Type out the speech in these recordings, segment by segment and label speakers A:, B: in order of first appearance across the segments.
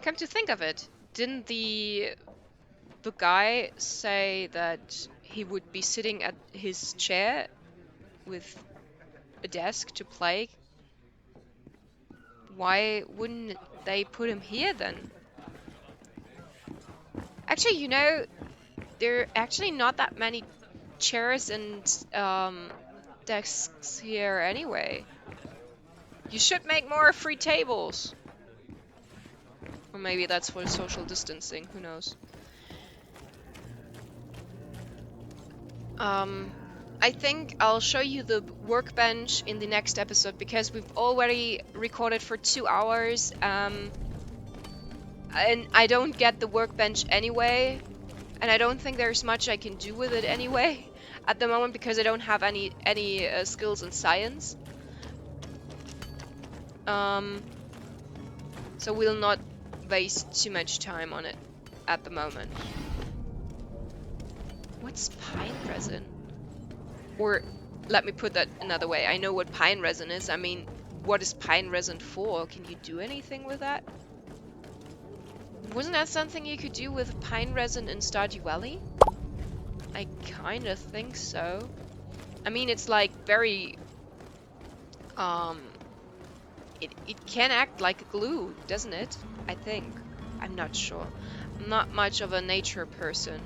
A: come to think of it, didn't the guy say that he would be sitting at his chair with a desk to play? Why wouldn't they put him here then? Actually, there are actually not that many chairs and desks here anyway. You should make more free tables. Or maybe that's for social distancing, who knows. I think I'll show you the workbench in the next episode because we've already recorded for 2 hours. And I don't get the workbench anyway. And I don't think there's much I can do with it anyway at the moment because I don't have any skills in science. So we'll not waste too much time on it at the moment. What's pine resin? Or let me put that another way. I know what pine resin is. I mean, what is pine resin for? Can you do anything with that? Wasn't that something you could do with pine resin in Stardew Valley? I kind of think so. I mean, it's like very... It can act like a glue, doesn't it? I think. I'm not sure. I'm not much of a nature person.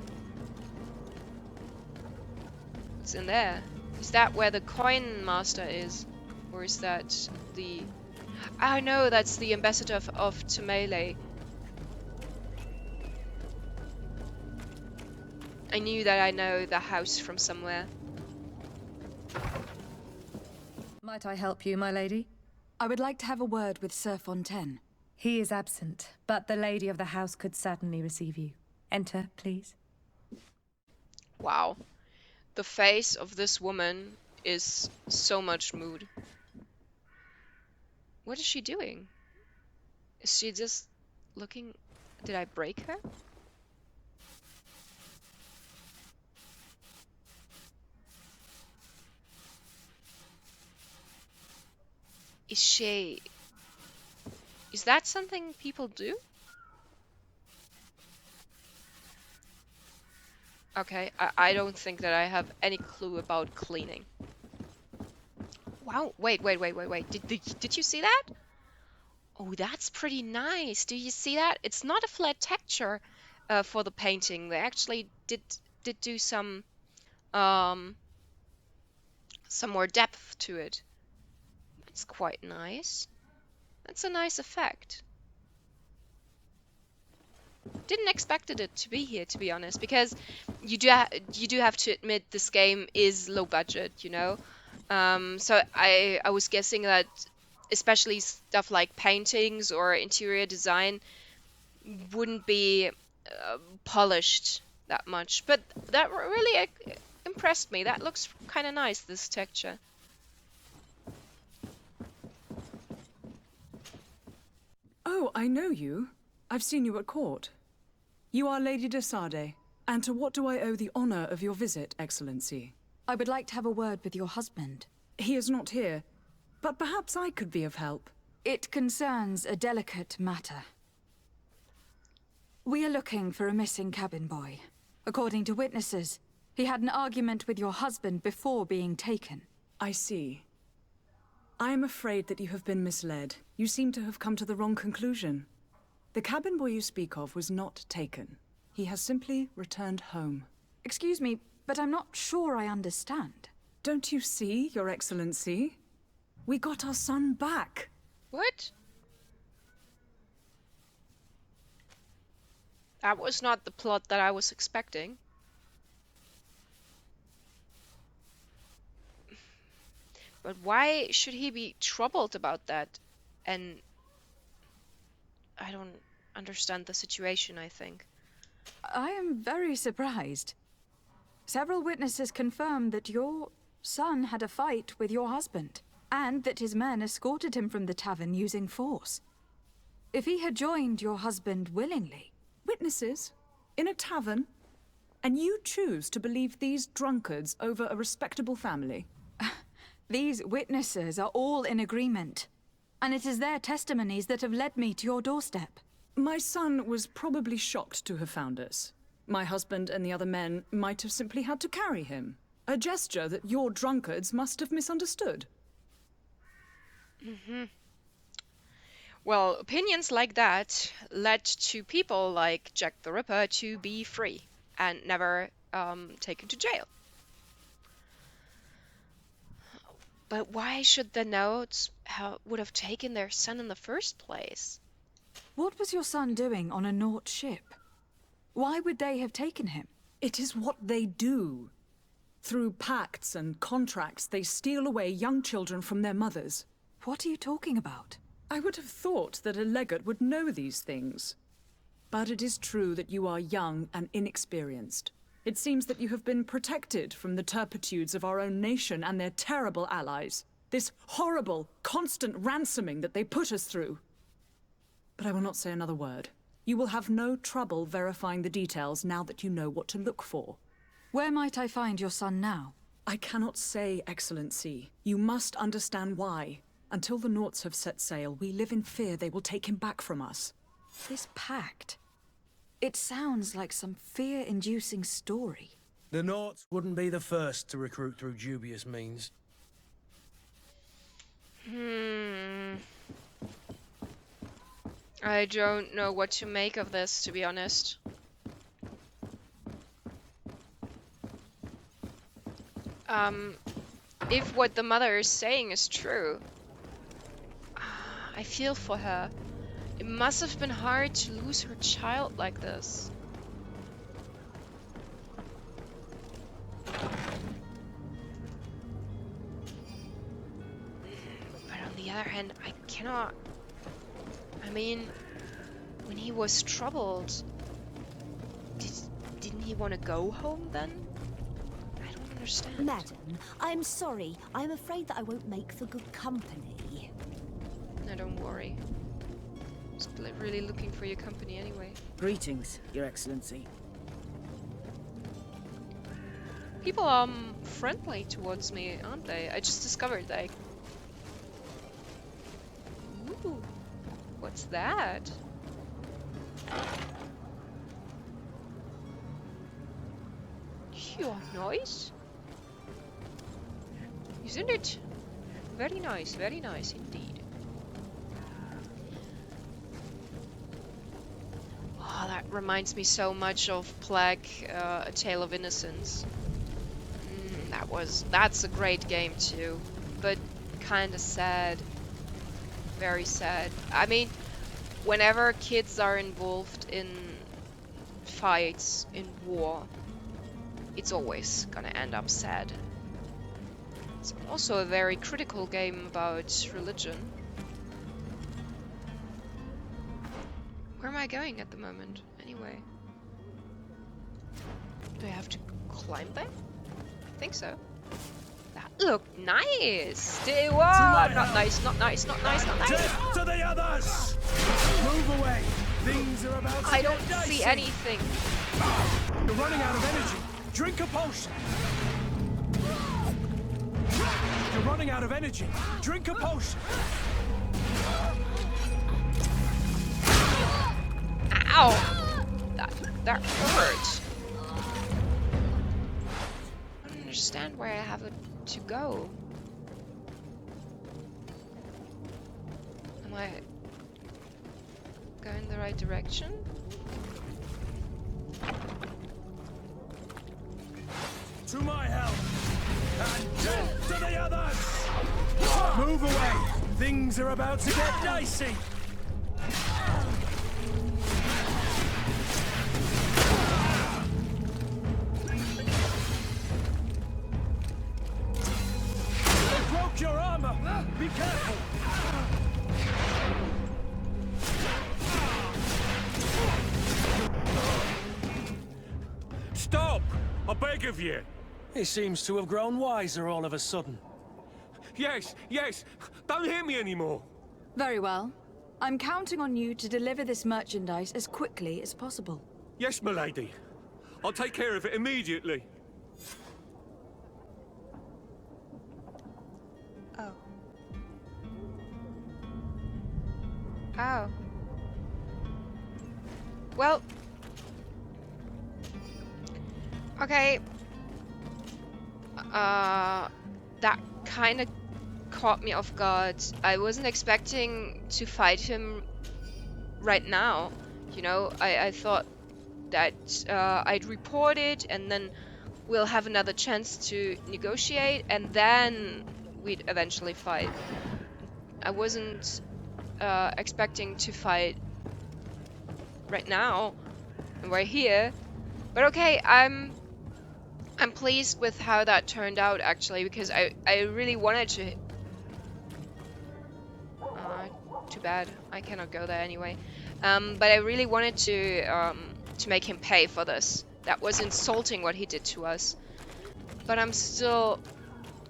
A: What's in there? Is that where the coin master is? Or is that the... Oh no, that's the ambassador of Tamale. I knew that I know the house from somewhere.
B: Might I help you, my lady?
C: I would like to have a word with Sir Fontaine.
B: He is absent, but the lady of the house could certainly receive you. Enter, please.
A: Wow. The face of this woman is so much mood. What is she doing? Is she just looking... Did I break her? Is that something people do? Okay, I don't think that I have any clue about cleaning. Wow, wait. Did you see that? Oh, that's pretty nice. Do you see that? It's not a flat texture for the painting. They actually did do some more depth to it. That's quite nice. That's a nice effect. Didn't expect it to be here, to be honest, because you do have to admit this game is low budget, you know. So I was guessing that especially stuff like paintings or interior design wouldn't be polished that much, but that really impressed me. That looks kind of nice, this texture.
D: Oh, I know you. I've seen you at court. You are Lady de Sade, and to what do I owe the honor of your visit, Excellency?
C: I would like to have a word with your husband.
D: He is not here, but perhaps I could be of help.
C: It concerns a delicate matter. We are looking for a missing cabin boy. According to witnesses, he had an argument with your husband before being taken.
D: I see. I am afraid that you have been misled. You seem to have come to the wrong conclusion. The cabin boy you speak of was not taken. He has simply returned home.
C: Excuse me, but I'm not sure I understand.
D: Don't you see, Your Excellency? We got our son back.
A: What? That was not the plot that I was expecting. But why should he be troubled about that? And I don't understand the situation, I think.
C: I am very surprised. Several witnesses confirmed that your son had a fight with your husband, and that his men escorted him from the tavern using force. If he had joined your husband willingly...
D: Witnesses? In a tavern? And you choose to believe these drunkards over a respectable family?
C: These witnesses are all in agreement, and it is their testimonies that have led me to your doorstep.
D: My son was probably shocked to have found us. My husband and the other men might have simply had to carry him. A gesture that your drunkards must have misunderstood.
A: Well, opinions like that led to people like Jack the Ripper to be free and never taken to jail. But why should the notes would have taken their son in the first place?
C: What was your son doing on a Naut ship? Why would they have taken him?
D: It is what they do. Through pacts and contracts, they steal away young children from their mothers.
C: What are you talking about?
D: I would have thought that a legate would know these things. But it is true that you are young and inexperienced. It seems that you have been protected from the turpitudes of our own nation and their terrible allies. This horrible, constant ransoming that they put us through. But I will not say another word. You will have no trouble verifying the details now that you know what to look for.
C: Where might I find your son now?
D: I cannot say, Excellency. You must understand why. Until the Nauts have set sail, we live in fear they will take him back from us.
C: This pact. It sounds like some fear-inducing story.
E: The Nauts wouldn't be the first to recruit through dubious means.
A: I don't know what to make of this, to be honest. If what the mother is saying is true, I feel for her. It must have been hard to lose her child like this. But on the other hand, I cannot... I mean, when he was troubled, didn't he want to go home then? I don't understand.
F: Madam, I'm sorry. I'm afraid that I won't make for good company.
A: No, don't worry. I was really looking for your company anyway.
G: Greetings, Your Excellency.
A: People are friendly towards me, aren't they? I just discovered, like... Ooh, what's that? You're nice. Isn't it? Very nice indeed. Oh, that reminds me so much of Plague, A Tale of Innocence. That's a great game too, but kinda sad. Very sad. I mean, whenever kids are involved in fights, in war, it's always gonna end up sad. It's also a very critical game about religion. Where am I going at the moment, anyway? Do I have to climb there? I think so. That looked nice! Whoa! Not nice, not nice, not nice, not nice!
E: Death to the others! Move away! Things are about to
A: I
E: get
A: don't see
E: dicey.
A: anything.
E: You're running out of energy. Drink a potion. You're running out of energy. Drink a potion.
A: Ow! That hurt. I don't understand where I have to go. Am I going the right direction?
E: To my help. And death to the others! Move away! Things are about to get dicey! They broke your armor! Be careful!
H: Stop! I beg of you!
E: He seems to have grown wiser all of a sudden.
H: Yes, yes! Don't hit me anymore!
C: Very well. I'm counting on you to deliver this merchandise as quickly as possible.
H: Yes, milady. I'll take care of it immediately.
A: Oh. Oh. Well, okay. That kind of caught me off guard. I wasn't expecting to fight him right now. You know, I thought that I'd report it and then we'll have another chance to negotiate and then we'd eventually fight. I wasn't expecting to fight right now and we're here. But okay, I'm pleased with how that turned out actually because I really wanted to too bad. I cannot go there anyway. But I really wanted to make him pay for this. That was insulting what he did to us. But I'm still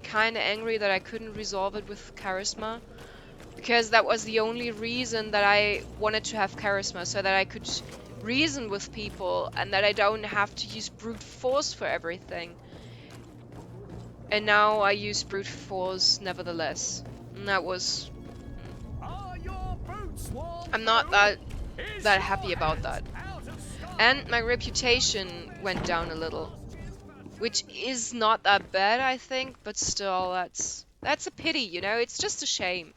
A: kind of angry that I couldn't resolve it with charisma. Because that was the only reason that I wanted to have charisma, so that I could reason with people and that I don't have to use brute force for everything. And now I use brute force nevertheless. And that was... I'm not that happy about that. And my reputation went down a little. Which is not that bad, I think, but still, that's a pity, you know? It's just a shame.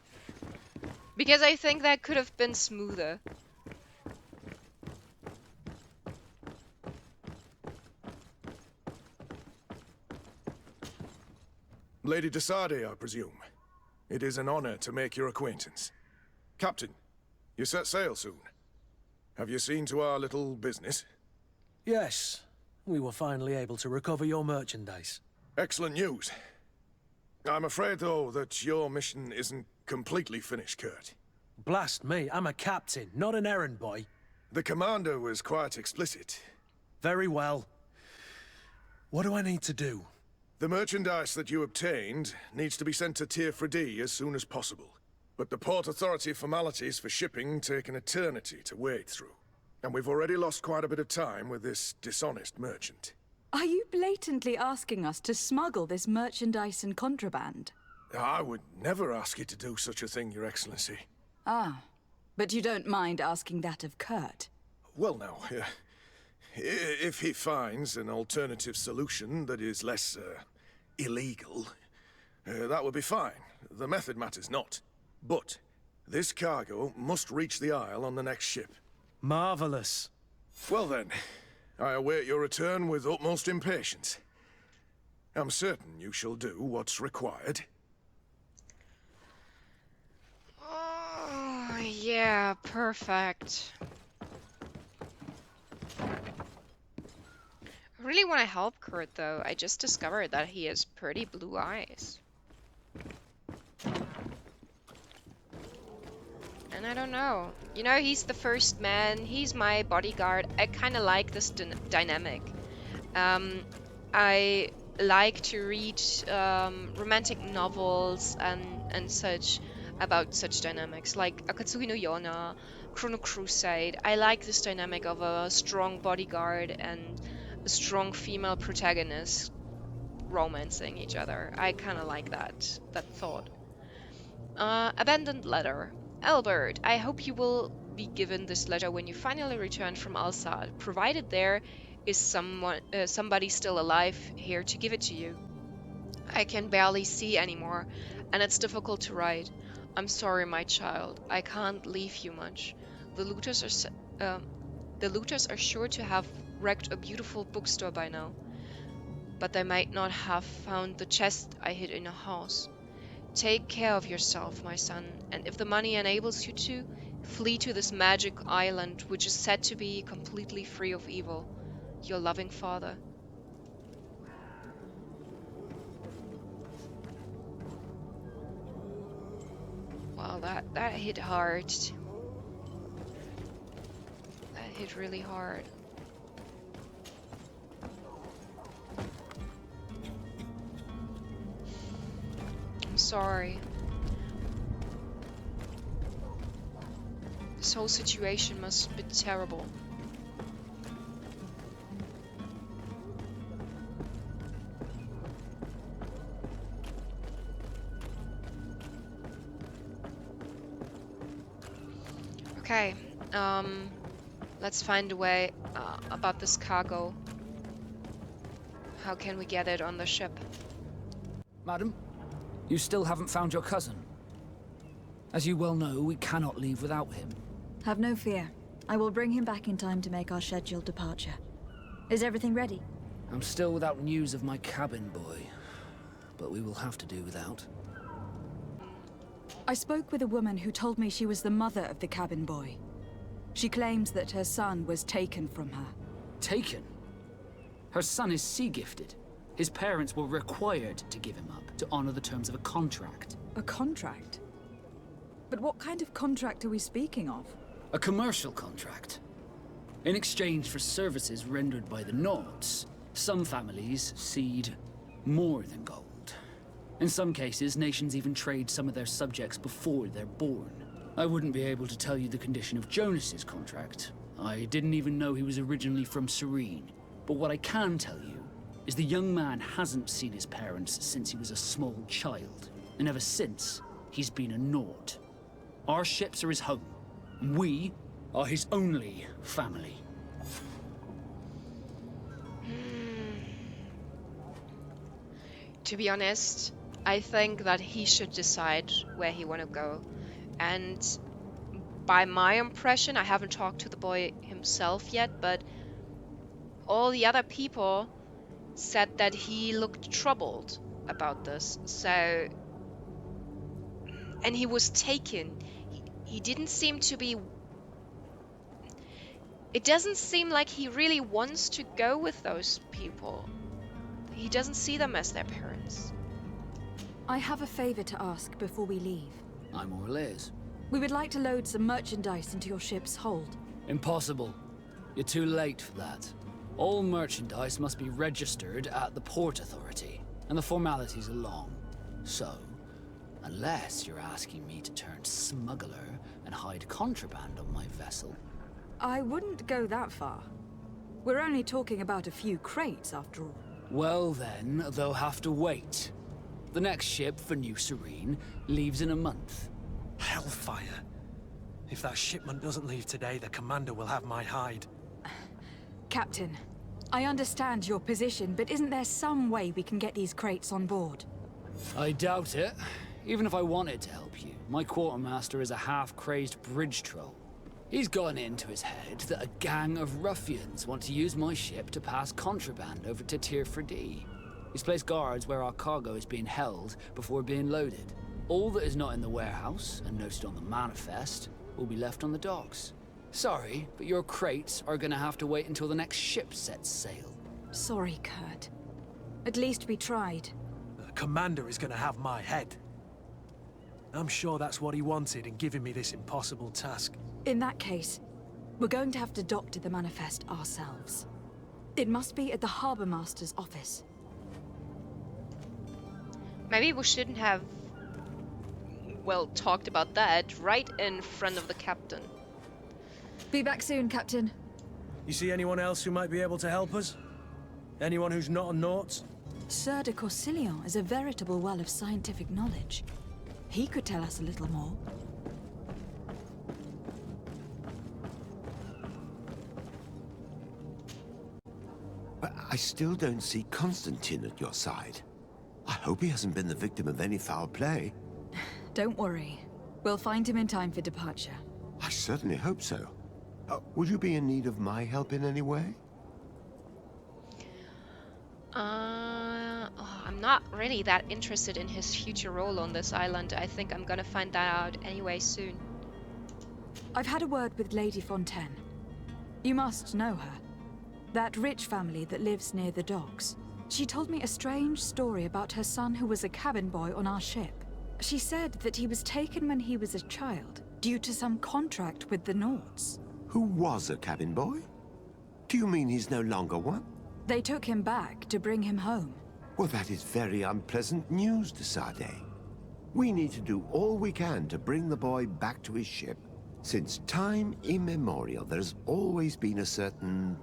A: Because I think that could have been smoother.
E: Lady de Sardet, I presume. It is an honor to make your acquaintance. Captain, you set sail soon. Have you seen to our little business?
I: Yes. We were finally able to recover your merchandise.
E: Excellent news. I'm afraid, though, that your mission isn't completely finished, Kurt.
I: Blast me, I'm a captain, not an errand boy.
E: The commander was quite explicit.
I: Very well. What do I need to do?
E: The merchandise that you obtained needs to be sent to Tier 4D as soon as possible. But the Port Authority formalities for shipping take an eternity to wade through. And we've already lost quite a bit of time with this dishonest merchant.
C: Are you blatantly asking us to smuggle this merchandise and contraband?
E: I would never ask you to do such a thing, Your Excellency.
C: Ah, but you don't mind asking that of Kurt?
E: Well, now, if he finds an alternative solution that is less, illegal, that would be fine. The method matters not. But this cargo must reach the Isle on the next ship.
I: Marvelous.
E: Well then, I await your return with utmost impatience. I'm certain you shall do what's required.
A: Oh, yeah, perfect. I really want to help Kurt, though. I just discovered that he has pretty blue eyes. And I don't know. You know, he's the first man. He's my bodyguard. I kind of like this dynamic. I like to read romantic novels and such about such dynamics, like Akatsuki no Yona, Chrono Crusade. I like this dynamic of a strong bodyguard and a strong female protagonist romancing each other. I kind of like that thought. Abandoned letter. Albert, I hope you will be given this letter when you finally return from Alsad, provided there is somebody still alive here to give it to you. I can barely see anymore, and it's difficult to write. I'm sorry, my child. I can't leave you much. The looters are sure to have wrecked a beautiful bookstore by now, but they might not have found the chest I hid in a house. Take care of yourself, my son, and if the money enables you to, flee to this magic island, which is said to be completely free of evil. Your loving father. Wow, that hit hard. That hit really hard. I'm sorry. This whole situation must have been terrible. Okay, Let's find a way about this cargo. How can we get it on the ship?
J: Madam, you still haven't found your cousin. As you well know, we cannot leave without him.
K: Have no fear. I will bring him back in time to make our scheduled departure. Is everything ready?
J: I'm still without news of my cabin boy, but we will have to do without.
C: I spoke with a woman who told me she was the mother of the cabin boy. She claims that her son was taken from her.
J: Taken? Her son is sea-gifted. His parents were required to give him up to honor the terms of a contract.
C: A contract? But what kind of contract are we speaking of?
J: A commercial contract. In exchange for services rendered by the Nords, some families cede more than gold. In some cases, nations even trade some of their subjects before they're born. I wouldn't be able to tell you the condition of Jonas's contract. I didn't even know he was originally from Serene. But what I can tell you is the young man hasn't seen his parents since he was a small child. And ever since, he's been a Nord. Our ships are his home. We are his only family.
A: To be honest, I think that he should decide where he want to go. And by my impression, I haven't talked to the boy himself yet, but all the other people said that he looked troubled about this. So, and he was taken. He didn't seem to be... It doesn't seem like he really wants to go with those people. He doesn't see them as their parents.
C: I have a favor to ask before we leave.
J: I'm all ears.
C: We would like to load some merchandise into your ship's hold.
J: Impossible. You're too late for that. All merchandise must be registered at the Port Authority, and the formalities are long. So, unless you're asking me to turn smuggler and hide contraband on my vessel.
C: I wouldn't go that far. We're only talking about a few crates, after all.
J: Well then, they'll have to wait. The next ship for New Serene leaves in a month.
I: Hellfire. If that shipment doesn't leave today, the commander will have my hide.
C: Captain, I understand your position, but isn't there some way we can get these crates on board?
J: I doubt it. Even if I wanted to help you, my quartermaster is a half-crazed bridge troll. He's gotten into his head that a gang of ruffians want to use my ship to pass contraband over to Tier 4D. He's placed guards where our cargo is being held before being loaded. All that is not in the warehouse, and noted on the manifest, will be left on the docks. Sorry, but your crates are gonna have to wait until the next ship sets sail.
C: Sorry, Kurt. At least we tried.
I: The commander is gonna have my head. I'm sure that's what he wanted in giving me this impossible task.
C: In that case, we're going to have to doctor the manifest ourselves. It must be at the Harbour Master's office.
A: Maybe we shouldn't have, well, talked about that right in front of the captain.
K: Be back soon, Captain.
I: You see anyone else who might be able to help us? Anyone who's not a Naut?
C: Sir de Corsilion is a veritable well of scientific knowledge. He could tell us a little more.
L: But I still don't see Constantine at your side. I hope he hasn't been the victim of any foul play.
C: Don't worry. We'll find him in time for departure.
L: I certainly hope so. Would you be in need of my help in any way?
A: I'm not really that interested in his future role on this island. I think I'm gonna find that out anyway soon.
C: I've had a word with Lady Fontaine. You must know her. That rich family that lives near the docks. She told me a strange story about her son who was a cabin boy on our ship. She said that he was taken when he was a child, due to some contract with the Nords.
L: Who was a cabin boy? Do you mean he's no longer one?
C: They took him back to bring him home.
L: Well, that is very unpleasant news, de Sade. We need to do all we can to bring the boy back to his ship. Since time immemorial, there's always been a certain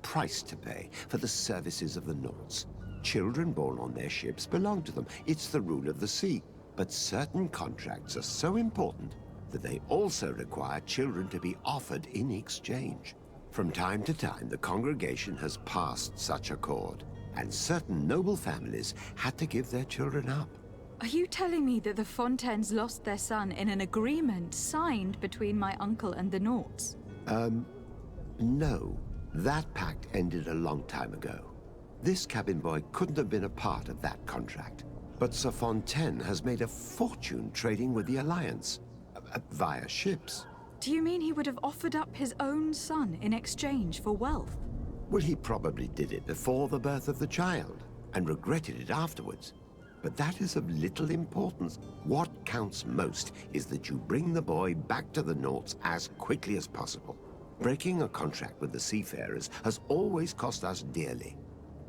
L: price to pay for the services of the Nords. Children born on their ships belong to them. It's the rule of the sea. But certain contracts are so important that they also require children to be offered in exchange. From time to time, the congregation has passed such accord, and certain noble families had to give their children up.
C: Are you telling me that the Fontaines lost their son in an agreement signed between my uncle and the Naughts?
L: No. That pact ended a long time ago. This cabin boy couldn't have been a part of that contract. But Sir Fontaine has made a fortune trading with the Alliance, via ships.
C: Do you mean he would have offered up his own son in exchange for wealth?
L: Well, he probably did it before the birth of the child, and regretted it afterwards. But that is of little importance. What counts most is that you bring the boy back to the Naughts as quickly as possible. Breaking a contract with the seafarers has always cost us dearly.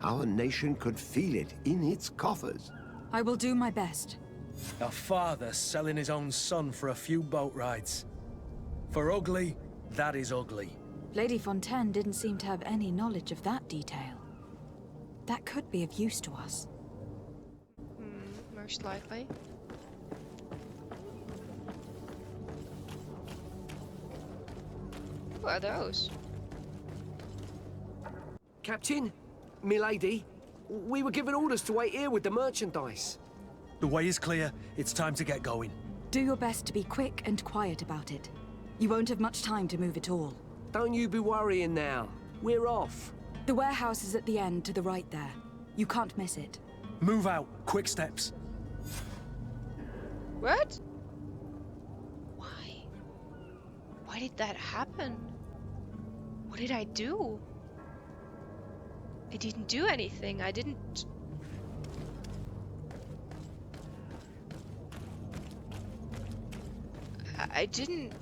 L: Our nation could feel it in its coffers.
C: I will do my best.
I: A father selling his own son for a few boat rides. For ugly, that is ugly.
C: Lady Fontaine didn't seem to have any knowledge of that detail. That could be of use to us.
A: Most likely. What are those?
H: Captain, milady, we were given orders to wait here with the merchandise.
I: The way is clear. It's time to get going.
C: Do your best to be quick and quiet about it. You won't have much time to move at all.
H: Don't you be worrying now. We're off.
C: The warehouse is at the end to the right there. You can't miss it.
I: Move out. Quick steps.
A: What? Why? Why did that happen? What did I do? I didn't do anything. I didn't... I didn't...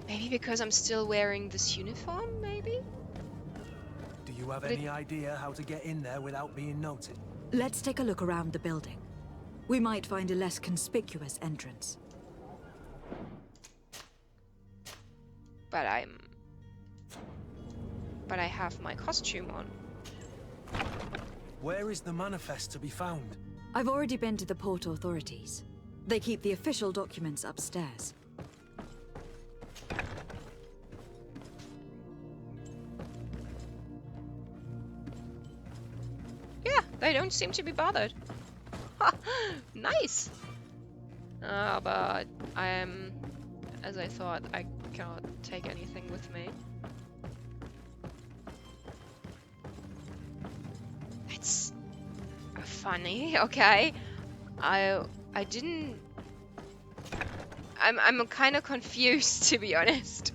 A: Maybe because I'm still wearing this uniform, maybe?
I: Do you have any idea how to get in there without being noted?
K: Let's take a look around the building. We might find a less conspicuous entrance.
A: But I have my costume on.
I: Where is the manifest to be found?
K: I've already been to the port authorities. They keep the official documents upstairs.
A: Yeah, they don't seem to be bothered. Nice! But as I thought, I cannot take anything with me. It's funny, okay? I'm kind of confused, to be honest.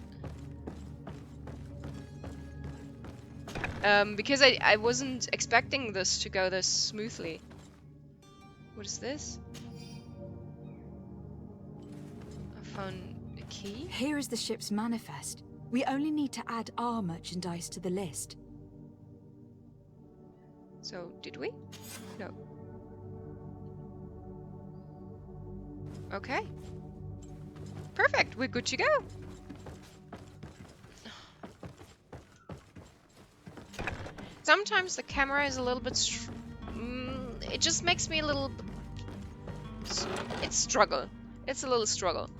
A: Because I wasn't expecting this to go this smoothly. What is this? I found a key?
C: Here is the ship's manifest. We only need to add our merchandise to the list.
A: So, did we? No. Okay. Perfect, we're good to go. Sometimes the camera is a little bit... it just makes me a little... It's struggle. It's a little struggle.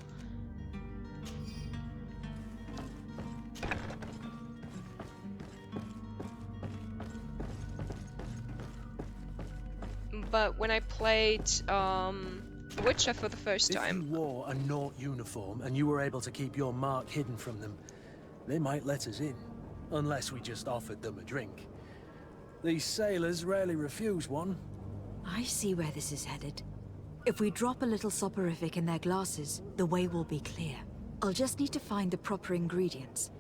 A: But when I played Witcher for the first time...
I: If you wore a Naught uniform and you were able to keep your mark hidden from them, they might let us in. Unless we just offered them a drink. These sailors rarely refuse one.
K: I see where this is headed. If we drop a little soporific in their glasses, the way will be clear. I'll just need to find the proper ingredients.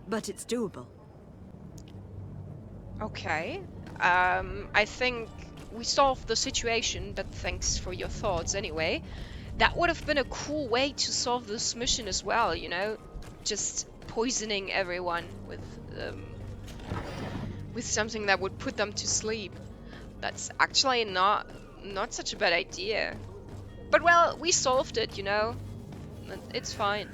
K: But it's doable.
A: Okay. I think we solved the situation, but thanks for your thoughts anyway. That would have been a cool way to solve this mission as well, you know? Just poisoning everyone with something that would put them to sleep. That's actually not such a bad idea. But well, we solved it, you know? It's fine.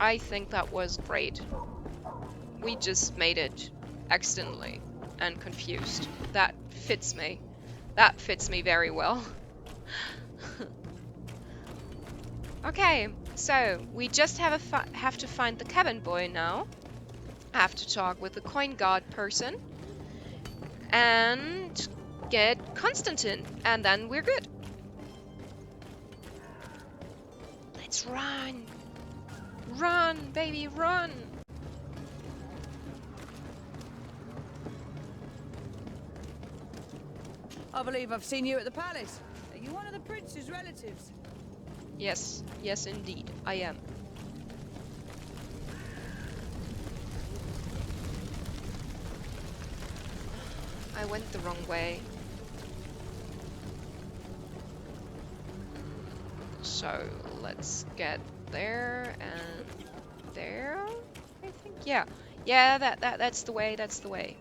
A: I think that was great. We just made it accidentally and confused. That fits me. That fits me very well. Okay, so we just have to find the cabin boy now. I have to talk with the coin guard person and get Constantine, and then we're good. Let's run! Run, baby, run!
G: I believe I've seen you at the palace. Are you one of the prince's relatives?
A: Yes, yes indeed, I am. I went the wrong way. So let's get there and there, I think. Yeah, yeah, that's the way. That's the way.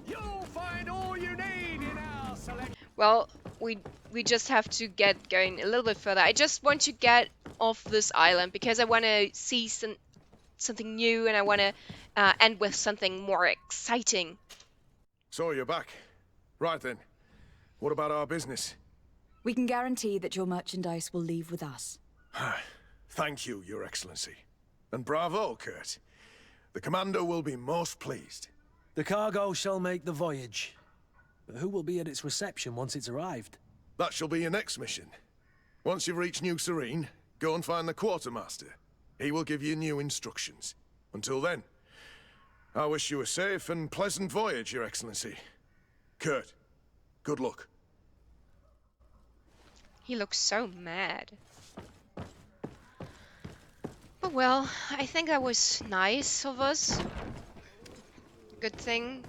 H: You'll find all you need in our selection.
A: Well, we just have to get going a little bit further. I just want to get off this island because I want to see something new, and I want to end with something more exciting.
E: So you're back. Right then. What about our business?
K: We can guarantee that your merchandise will leave with us.
E: Thank you, Your Excellency. And bravo, Kurt. The Commander will be most pleased.
I: The cargo shall make the voyage. But who will be at its reception once it's arrived?
E: That shall be your next mission. Once you've reached New Serene, go and find the quartermaster. He will give you new instructions. Until then, I wish you a safe and pleasant voyage, Your Excellency. Kurt, good luck.
A: He looks so mad. But well, I think that was nice of us. Good thing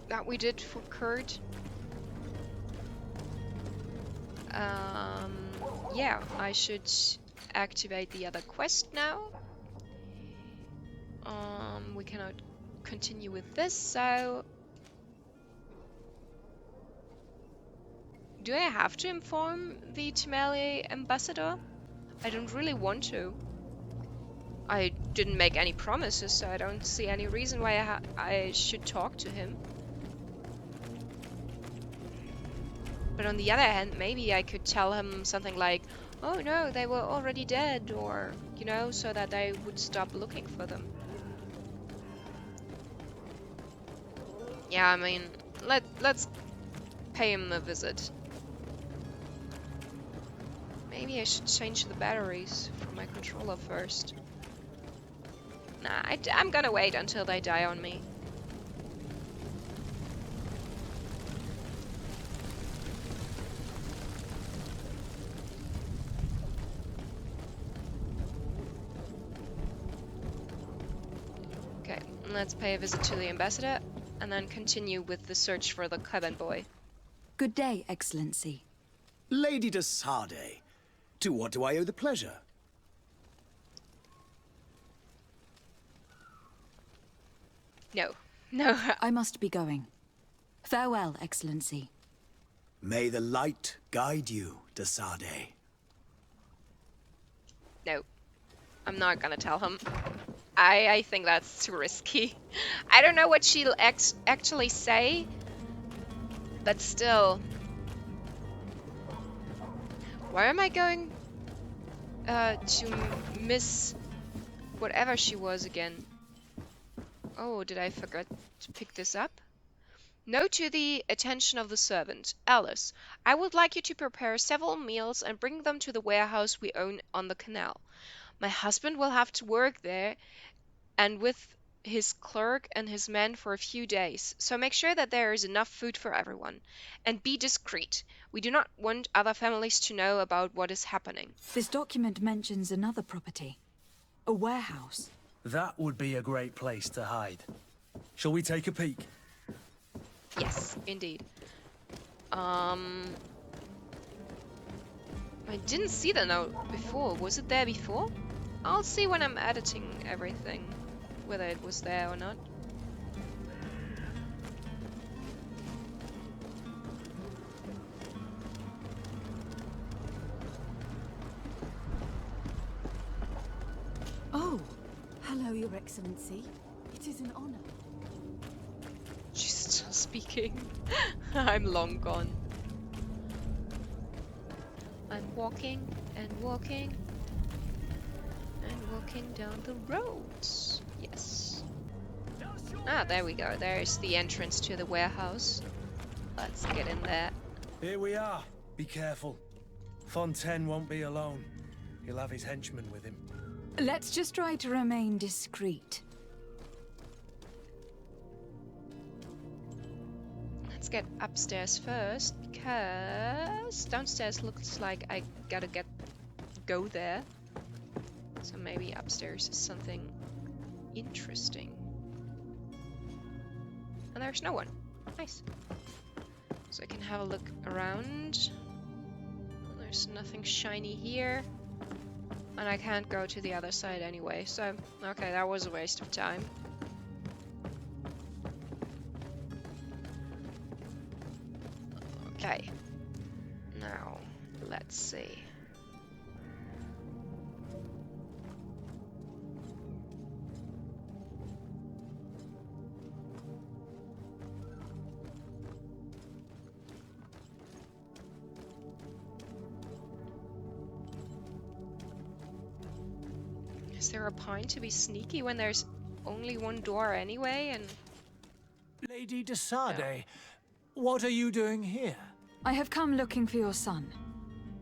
A: that we did for Kurt. Yeah, I should activate the other quest now. We cannot continue with this, so... Do I have to inform the Timeli ambassador? I don't really want to. I didn't make any promises, so I don't see any reason why I should talk to him. But on the other hand, maybe I could tell him something like, oh no, they were already dead, or, you know, so that I would stop looking for them. Yeah, I mean, let's pay him a visit. Maybe I should change the batteries for my controller first. Nah, I'm gonna wait until they die on me. Okay, let's pay a visit to the ambassador and then continue with the search for the cabin boy.
K: Good day, Excellency.
M: Lady de Sardet, to what do I owe the pleasure?
A: No, no.
K: I must be going. Farewell, Excellency.
M: May the light guide you, de Sardet.
A: No, I'm not gonna tell him. I think that's too risky. I don't know what she'll actually say, but still. Why am I going to miss whatever she was again? Oh, did I forget to pick this up? Note to the attention of the servant, Alice. I would like you to prepare several meals and bring them to the warehouse we own on the canal. My husband will have to work there and with his clerk and his men for a few days, so make sure that there is enough food for everyone. And be discreet. We do not want other families to know about what is happening.
K: This document mentions another property. A warehouse.
I: That would be a great place to hide. Shall we take a peek?
A: Yes, indeed. I didn't see the note before. Was it there before? I'll see when I'm editing everything, whether it was there or not.
F: Oh, hello, Your Excellency. It is an honor.
A: She's still speaking. I'm long gone. I'm walking and walking and walking down the roads. Yes. Ah, there we go. There's the entrance to the warehouse. Let's get in there.
I: Here we are. Be careful. Fontaine won't be alone. He'll have his henchmen with him.
C: Let's just try to remain discreet.
A: Let's get upstairs first, because downstairs looks like I gotta go there. So maybe upstairs is something interesting. And there's no one. Nice. So I can have a look around. There's nothing shiny here. And I can't go to the other side anyway, so okay, that was a waste of time. Okay. Now, let's see. Is there a point to be sneaky when there's only one door anyway, and...
N: Lady de Sade, what are you doing here?
C: I have come looking for your son.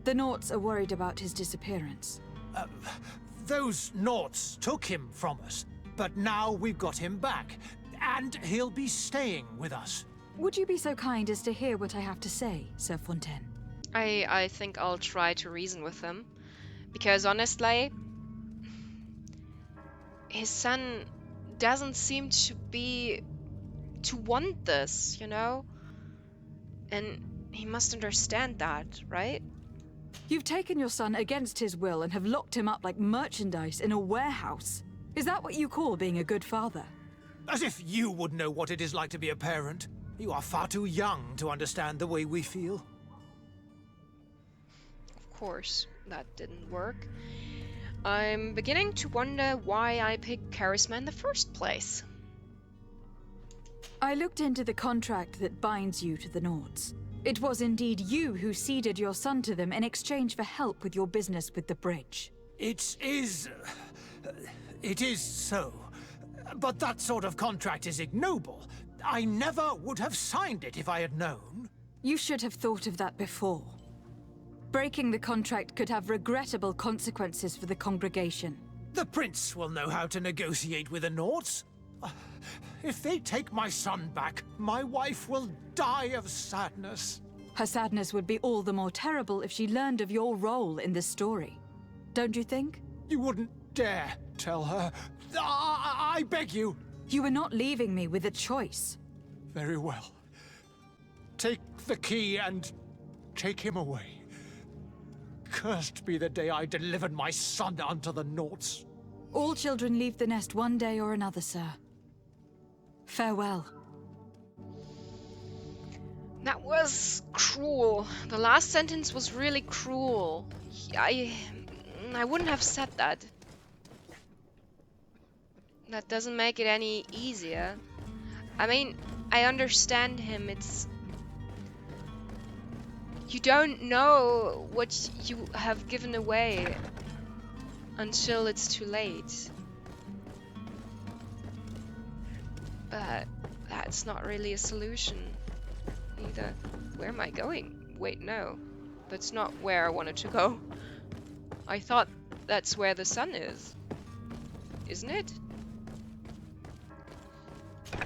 C: The Naughts are worried about his disappearance.
N: Those Naughts took him from us, but now we've got him back, and he'll be staying with us.
C: Would you be so kind as to hear what I have to say, Sir Fontaine?
A: I think I'll try to reason with him, because honestly, his son doesn't seem to want this, you know? And he must understand that, right?
C: You've taken your son against his will and have locked him up like merchandise in a warehouse. Is that what you call being a good father?
N: As if you would know what it is like to be a parent. You are far too young to understand the way we feel.
A: Of course, that didn't work. I'm beginning to wonder why I picked Charisma in the first place.
C: I looked into the contract that binds you to the Naughts. It was indeed you who ceded your son to them in exchange for help with your business with the bridge.
N: It is so. But that sort of contract is ignoble. I never would have signed it if I had known.
C: You should have thought of that before. Breaking the contract could have regrettable consequences for the congregation.
N: The prince will know how to negotiate with the Naughts. If they take my son back, my wife will die of sadness.
C: Her sadness would be all the more terrible if she learned of your role in this story. Don't you think?
N: You wouldn't dare tell her. I beg you.
C: You are not leaving me with a choice.
N: Very well. Take the key and take him away. Cursed be the day I delivered my son unto the Naughts.
C: All children leave the nest one day or another, sir. Farewell.
A: That was cruel. The last sentence was really cruel. I wouldn't have said that. That doesn't make it any easier. I mean, I understand him. You don't know what you have given away until it's too late. But that's not really a solution either. Where am I going? Wait, no. That's not where I wanted to go. I thought that's where the sun is. Isn't it? Oh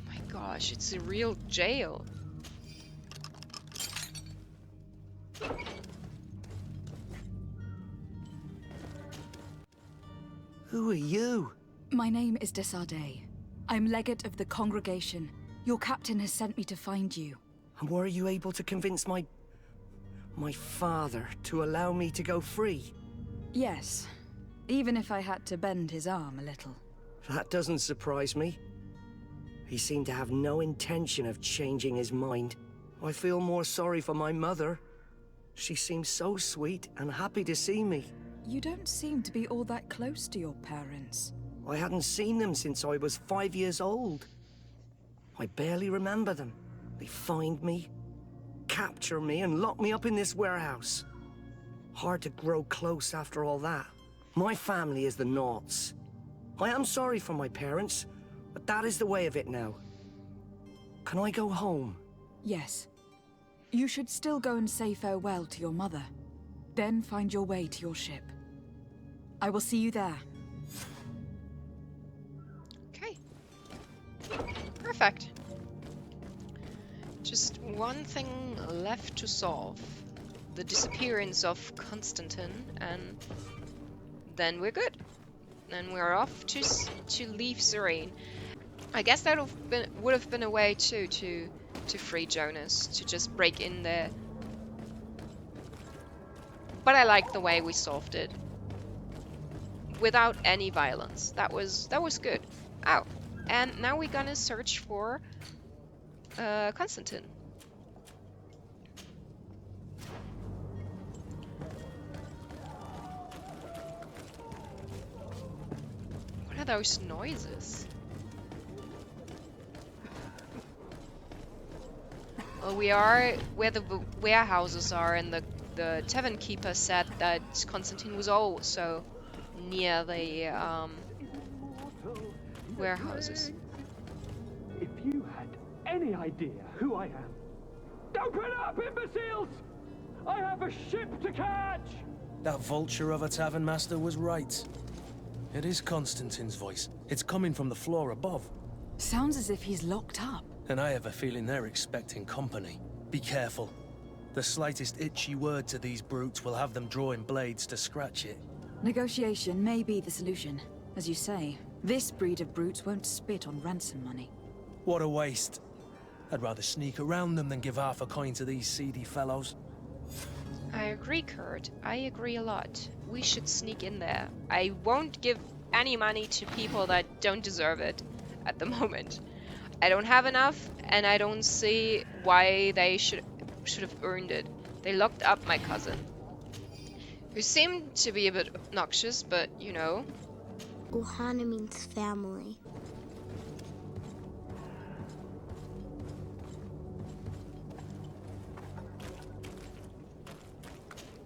A: my gosh, it's a real jail.
H: Who are you?
C: My name is de Sade. I'm legate of the congregation. Your captain has sent me to find you.
H: And were you able to convince my father to allow me to go free?
C: Yes, even if I had to bend his arm a little.
H: That doesn't surprise me. He seemed to have no intention of changing his mind. I feel more sorry for my mother. She seems so sweet and happy to see me.
C: You don't seem to be all that close to your parents.
H: I hadn't seen them since I was 5 years old. I barely remember them. They find me, capture me, and lock me up in this warehouse. Hard to grow close after all that. My family is the Naughts. I am sorry for my parents, but that is the way of it now. Can I go home?
C: Yes. You should still go and say farewell to your mother. Then find your way to your ship. I will see you there.
A: Okay. Perfect. Just one thing left to solve. The disappearance of Constantine, and then we're good. Then we're off to leave Serene. I guess that would have been a way too to free Jonas, to just break in there. But I like the way we solved it, without any violence. That was good. Oh, and now we're gonna search for Constantine. What are those noises? Well, we are where the warehouses are, and the tavern keeper said that Constantine was also near the warehouses.
O: If you had any idea who I am. Open up, imbeciles! I have a ship to catch!
I: That vulture of a tavern master was right. It is Constantine's voice. It's coming from the floor above.
C: Sounds as if he's locked up.
I: And I have a feeling they're expecting company. Be careful. The slightest itchy word to these brutes will have them drawing blades to scratch it.
C: Negotiation may be the solution. As you say, this breed of brutes won't spit on ransom money.
I: What a waste. I'd rather sneak around them than give half a coin to these seedy fellows.
A: I agree, Kurt. I agree a lot. We should sneak in there. I won't give any money to people that don't deserve it at the moment. I don't have enough, and I don't see why they should have earned it. They locked up my cousin, who seemed to be a bit obnoxious, but you know.
P: Ohana means family.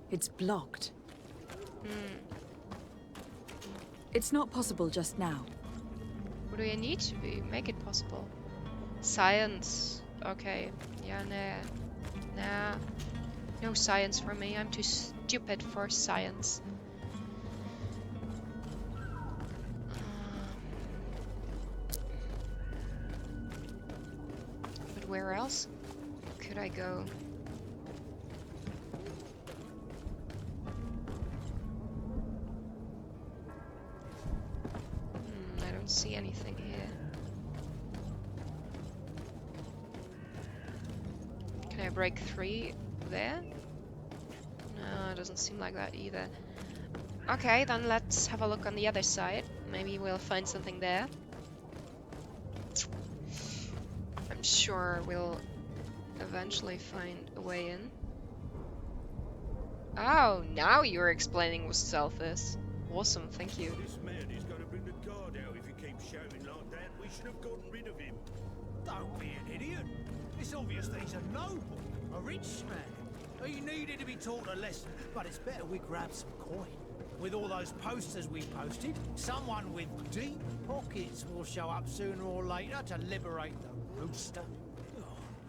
C: It's blocked. It's not possible just now.
A: What do I need to be? Make it possible. Science. Okay. Yeah, nah. No science for me. I'm too stupid for science. But where else could I go? I don't see anything here. Can I break 3 there? No, it doesn't seem like that either. Okay, then let's have a look on the other side. Maybe we'll find something there. I'm sure we'll eventually find a way in. Oh, now you're explaining what stealth is. Awesome, thank you.
Q: This man is going to bring the guard out if he keeps shouting like that. We should have gotten rid of him.
N: Don't be an idiot. It's obvious that he's a noble, a rich man. He needed to be taught a lesson, but it's better we grab some coin. With all those posters we posted, someone with deep pockets will show up sooner or later to liberate the rooster. Oh,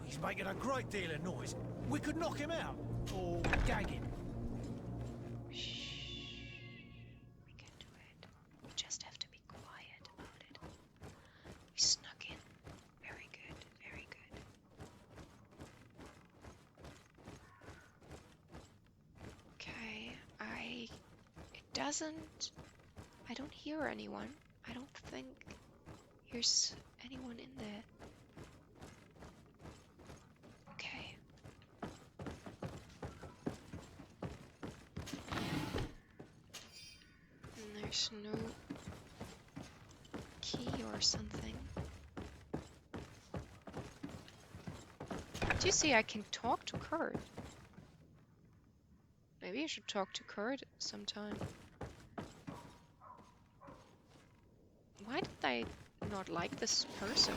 N: he's making a great deal of noise. We could knock him out, or gag him.
A: We can do it. We just have to be quiet about it. We snuck in. Very good, very good. Okay, I don't hear anyone. I don't think there's anyone in there. Okay. And there's no key or something. Do you see I can talk to Kurt? Maybe I should talk to Kurt sometime. Why did I not like this person?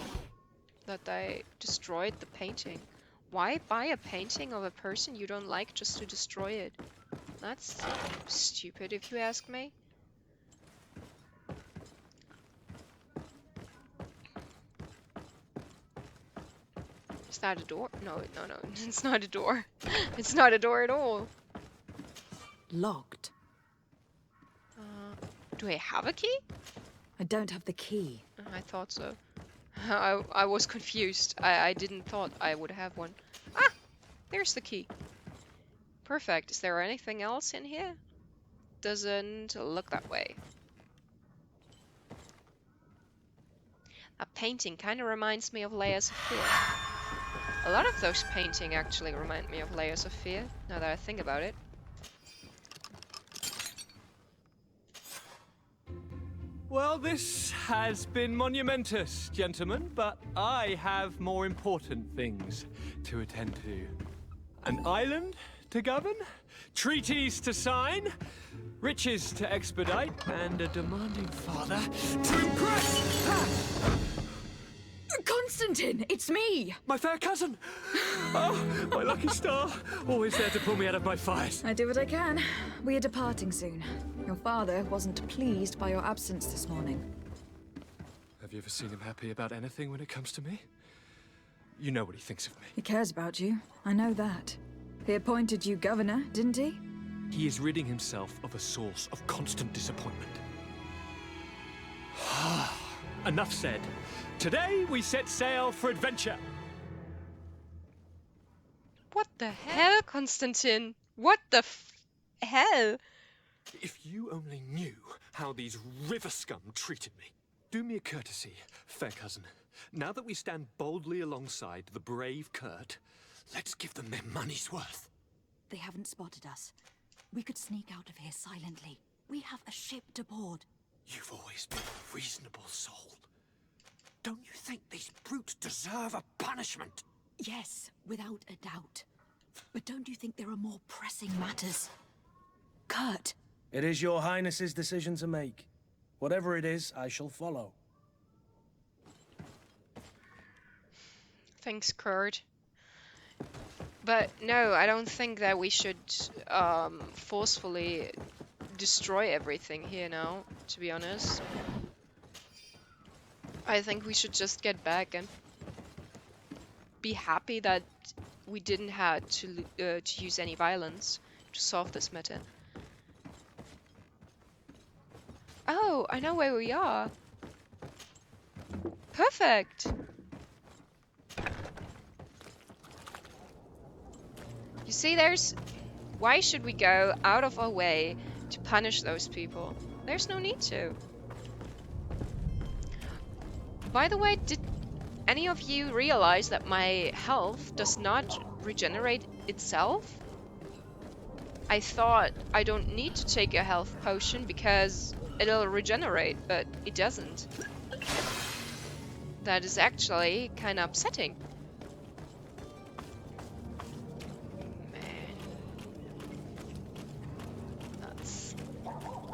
A: that they destroyed the painting. Why buy a painting of a person you don't like just to destroy it? That's stupid, if you ask me. Is that a door? No, no, no, it's not a door. It's not a door at all.
K: Locked.
A: Do I have a key?
K: I don't have the key.
A: I thought so. I was confused. I didn't thought I would have one. Ah! There's the key. Perfect. Is there anything else in here? Doesn't look that way. That painting kind of reminds me of Layers of Fear. A lot of those paintings actually remind me of Layers of Fear, now that I think about it.
O: Well, this has been monumentous, gentlemen, but I have more important things to attend to. An island to govern, treaties to sign, riches to expedite, and a demanding father to impress!
K: Constantine, it's me!
O: My fair cousin! Oh, my lucky star. Always there to pull me out of my fight.
C: I do what I can. We are departing soon. Your father wasn't pleased by your absence this morning.
O: Have you ever seen him happy about anything when it comes to me? You know what he thinks of me.
C: He cares about you. I know that. He appointed you governor, didn't he?
O: He is ridding himself of a source of constant disappointment. Enough said. Today we set sail for adventure.
A: What the hell, Constantine? What the hell?
O: If you only knew how these river scum treated me. Do me a courtesy, fair cousin. Now that we stand boldly alongside the brave Kurt, let's give them their money's worth.
K: They haven't spotted us. We could sneak out of here silently. We have a ship to board.
O: You've always been a reasonable soul. Don't you think these brutes deserve a punishment?
K: Yes, without a doubt. But don't you think there are more pressing matters? Kurt!
I: It is your highness's decision to make. Whatever it is, I shall follow.
A: Thanks, Kurt. But no, I don't think that we should forcefully destroy everything here now, to be honest. I think we should just get back and be happy that we didn't have to use any violence to solve this matter. Oh, I know where we are. Perfect. You see, why should we go out of our way to punish those people? There's no need to. By the way, did any of you realize that my health does not regenerate itself? I thought I don't need to take a health potion because it'll regenerate, but it doesn't. That is actually kind of upsetting. Man.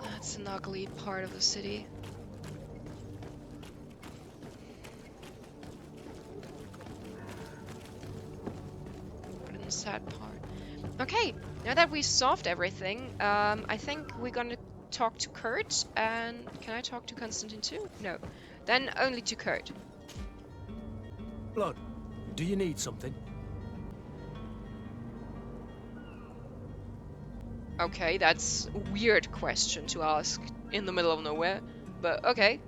A: That's an ugly part of the city. Sad part. Okay, now that we solved everything, I think we're gonna talk to Kurt, and can I talk to Constantine too? No. Then only to Kurt.
I: Blood, do you need something?
A: Okay, that's a weird question to ask in the middle of nowhere, but okay.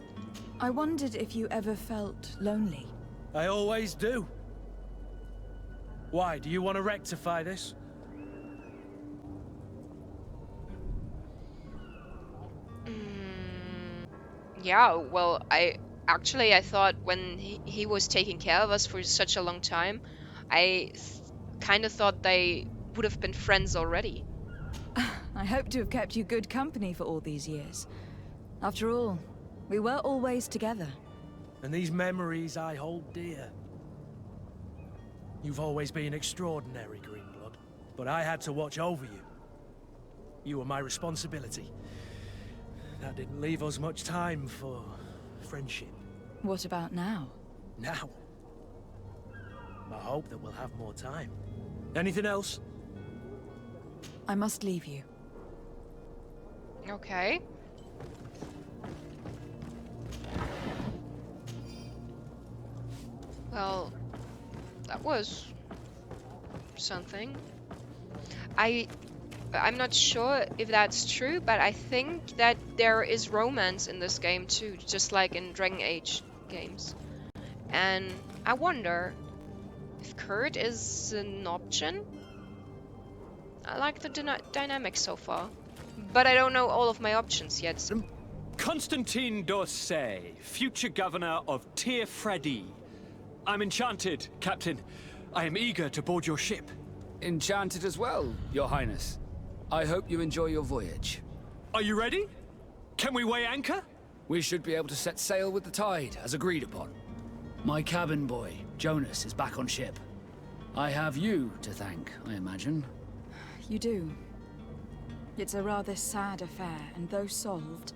C: I wondered if you ever felt lonely.
I: I always do. Why, do you want to rectify this?
A: Yeah, well, I thought when he was taking care of us for such a long time, I kind of thought they would have been friends already.
C: I hope to have kept you good company for all these years. After all, we were always together.
I: And these memories I hold dear. You've always been extraordinary, Greenblood, but I had to watch over you. You were my responsibility. That didn't leave us much time for friendship.
C: What about now?
I: Now? I hope that we'll have more time. Anything else?
C: I must leave you.
A: Okay. Well, that was something. I'm not sure if that's true, but I think that there is romance in this game too, just like in Dragon Age games. And I wonder if Kurt is an option. I like the dynamic so far, but I don't know all of my options yet.
O: Constantine d'Orsay, future governor of Childfriendly. I'm enchanted, Captain. I am eager to board your ship.
J: Enchanted as well, Your Highness. I hope you enjoy your voyage.
O: Are you ready? Can we weigh anchor?
J: We should be able to set sail with the tide, as agreed upon. My cabin boy, Jonas, is back on ship. I have you to thank, I imagine.
C: You do. It's a rather sad affair, and though solved,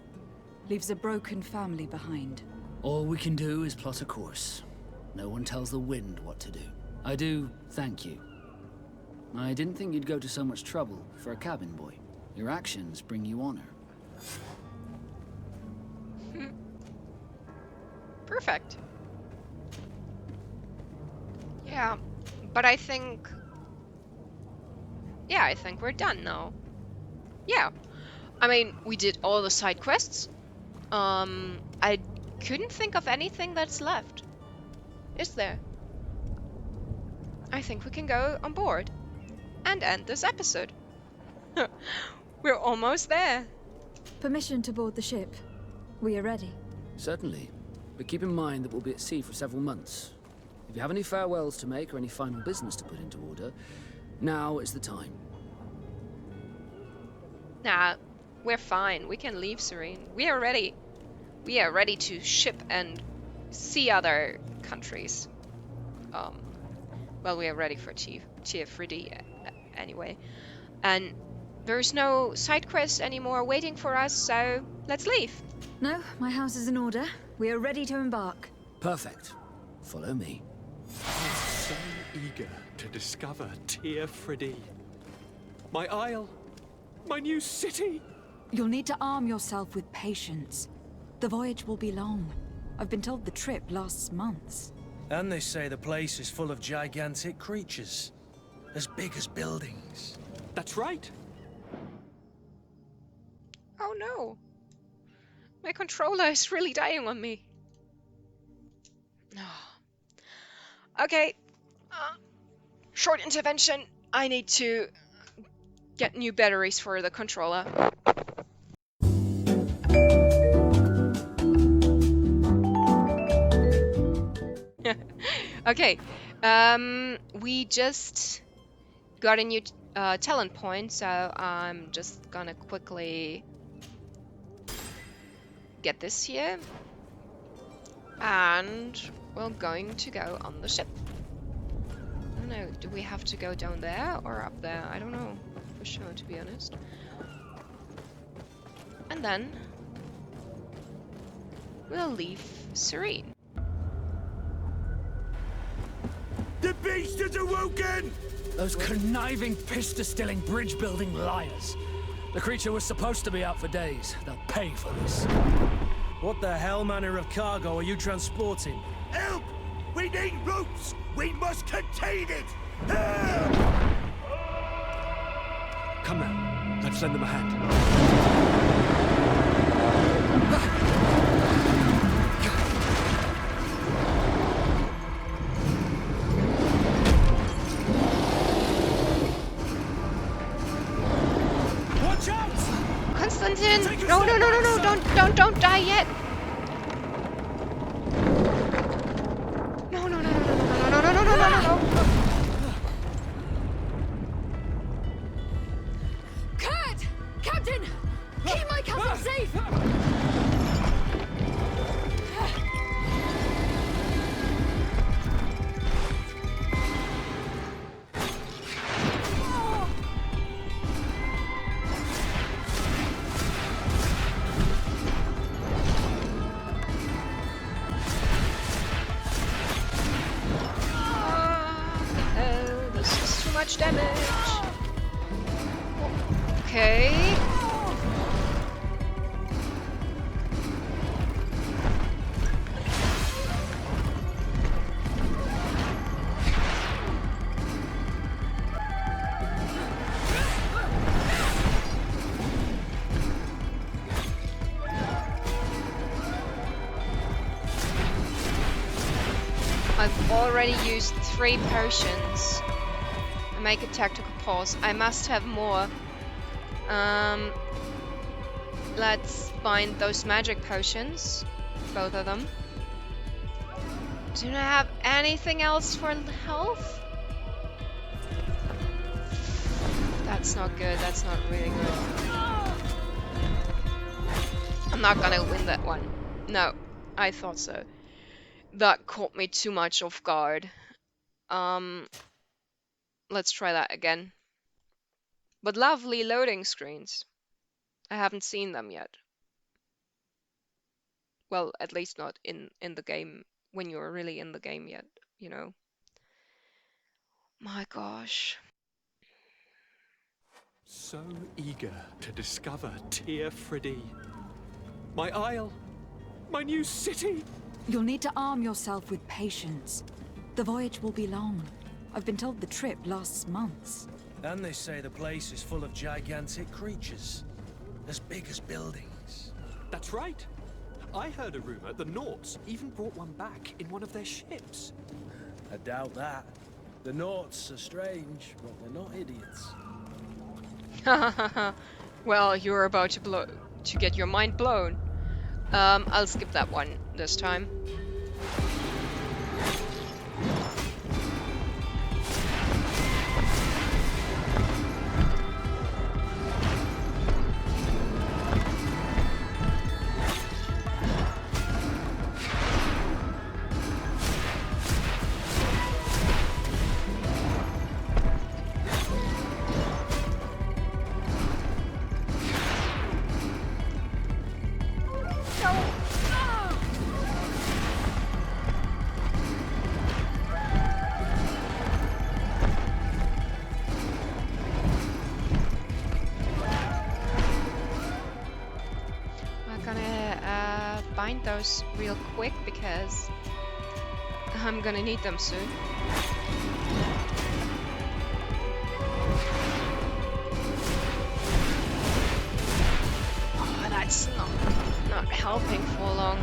C: leaves a broken family behind.
J: All we can do is plot a course. No one tells the wind what to do. I do thank you. I didn't think you'd go to so much trouble for a cabin boy. Your actions bring you honor.
A: Perfect. Yeah, but I think... Yeah, I think we're done now. Yeah. I mean, we did all the side quests. I couldn't think of anything that's left. Is there? I think we can go on board and end this episode. We're almost there.
K: Permission to board the ship. We are ready.
J: Certainly. But keep in mind that we'll be at sea for several months. If you have any farewells to make or any final business to put into order, now is the time.
A: Nah, we're fine. We can leave, Serene. We are ready. We are ready to ship and see other countries. Well, we are ready for Childfriendly anyway. And there's no side quest anymore waiting for us, so let's leave.
K: No, my house is in order. We are ready to embark.
J: Perfect. Follow me.
O: I'm so eager to discover Childfriendly. My isle. My new city.
C: You'll need to arm yourself with patience. The voyage will be long. I've been told the trip lasts months.
I: And they say the place is full of gigantic creatures. As big as buildings.
O: That's right.
A: Oh no. My controller is really dying on me. Okay. Short intervention. I need to get new batteries for the controller. Okay. We just got a new talent point, so I'm just gonna quickly get this here. And we're going to go on the ship. I don't know, do we have to go down there or up there? I don't know for sure, to be honest. And then we'll leave Serene.
M: The beast has awoken!
J: Those conniving, pista-stilling, bridge-building liars. The creature was supposed to be out for days. They'll pay for this.
I: What the hell manner of cargo are you transporting?
M: Help! We need ropes! We must contain it!
O: Come now. Let's lend them a hand.
A: Constantine! No, no, no, no, no! Don't die yet! No, no, no, no, no, no, no, no, no, no, no, no!
K: Kurt! Captain! Keep my castle safe!
A: Okay. I've already used 3 potions. I make a tactical pause. I must have more. Let's find those magic potions. Both of them. Do I have anything else for health? That's not good. That's not really good. I'm not gonna win that one. No, I thought so. That caught me too much off guard. Let's try that again. But lovely loading screens. I haven't seen them yet. Well, at least not in the game, when you're really in the game yet, you know. My gosh.
O: So eager to discover Tear Freddy. My isle, my new city.
K: You'll need to arm yourself with patience. The voyage will be long. I've been told the trip lasts months.
I: And they say the place is full of gigantic creatures, as big as buildings.
O: That's right. I heard a rumor the Nauts even brought one back in one of their ships.
I: I doubt that. The Nauts are strange, but they're not idiots.
A: Well, you're about to get your mind blown. I'll skip that one this time. Find those real quick because I'm gonna need them soon. Oh, that's not helping for long.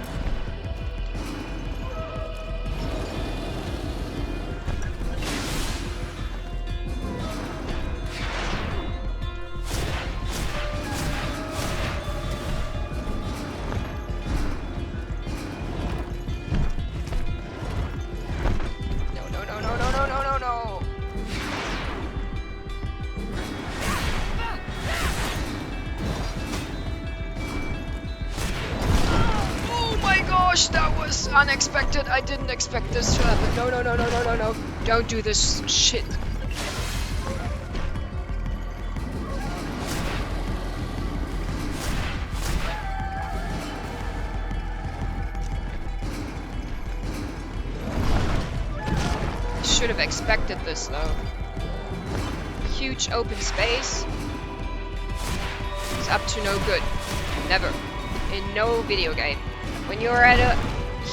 A: That was unexpected. I didn't expect this to happen. No. Don't do this shit. Should have expected this though. Huge open space. It's up to no good. Never. In no video game. When you're at a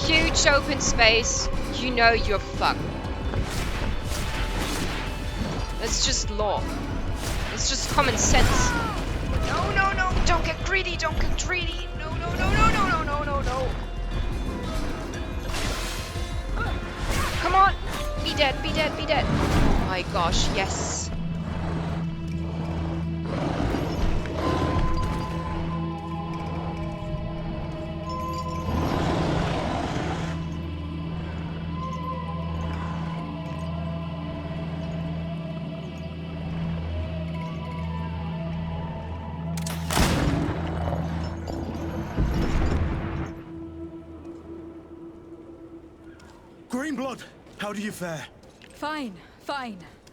A: huge open space, you know you're fucked. That's just law. It's just common sense. No. Don't get greedy. Don't get greedy. No. Come on. Be dead. Oh my gosh, yes.
M: Greenblood, how do you fare?
C: Fine.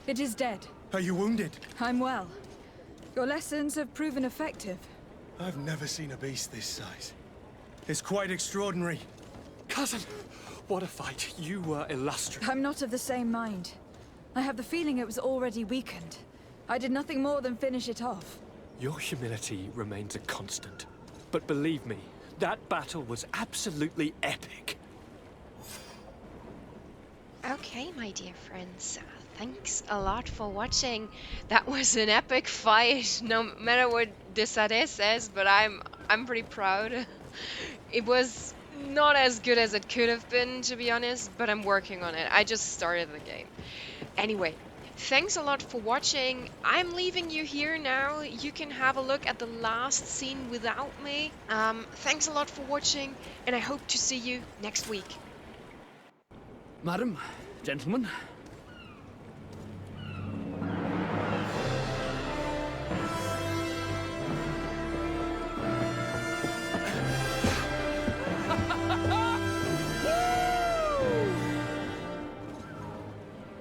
C: It is dead.
M: Are you wounded?
C: I'm well. Your lessons have proven effective.
M: I've never seen a beast this size. It's quite extraordinary.
O: Cousin, what a fight. You were illustrious.
C: I'm not of the same mind. I have the feeling it was already weakened. I did nothing more than finish it off.
O: Your humility remains a constant. But believe me, that battle was absolutely epic.
A: Okay, my dear friends, thanks a lot for watching. That was an epic fight, no matter what Desade says, but I'm pretty proud. It was not as good as it could have been, to be honest, but I'm working on it. I just started the game. Anyway, thanks a lot for watching. I'm leaving you here now. You can have a look at the last scene without me. Thanks a lot for watching, and I hope to see you next week.
J: Madam, gentlemen.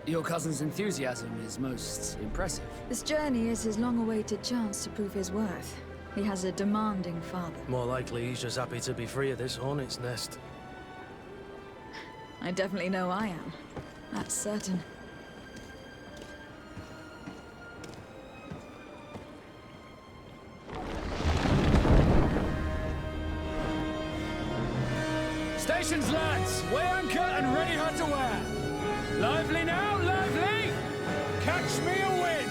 J: Your cousin's enthusiasm is most impressive.
C: This journey is his long-awaited chance to prove his worth. He has a demanding father.
I: More likely he's just happy to be free of this hornet's nest.
C: I definitely know I am. That's certain.
J: Stations, lads! Weigh anchor and ready hard to wear! Lively now, lively! Catch me a wind!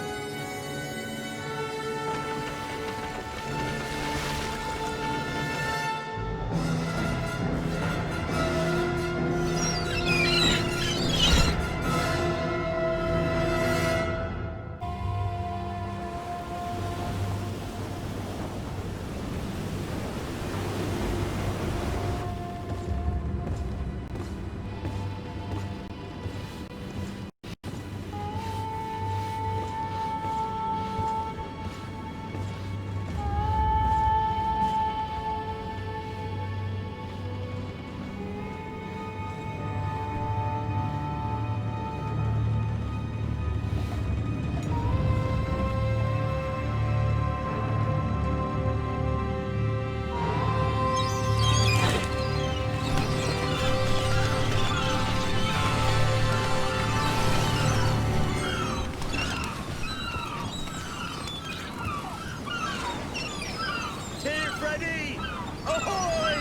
Q: Ready! Ahoy!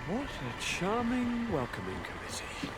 O: What a charming welcoming committee.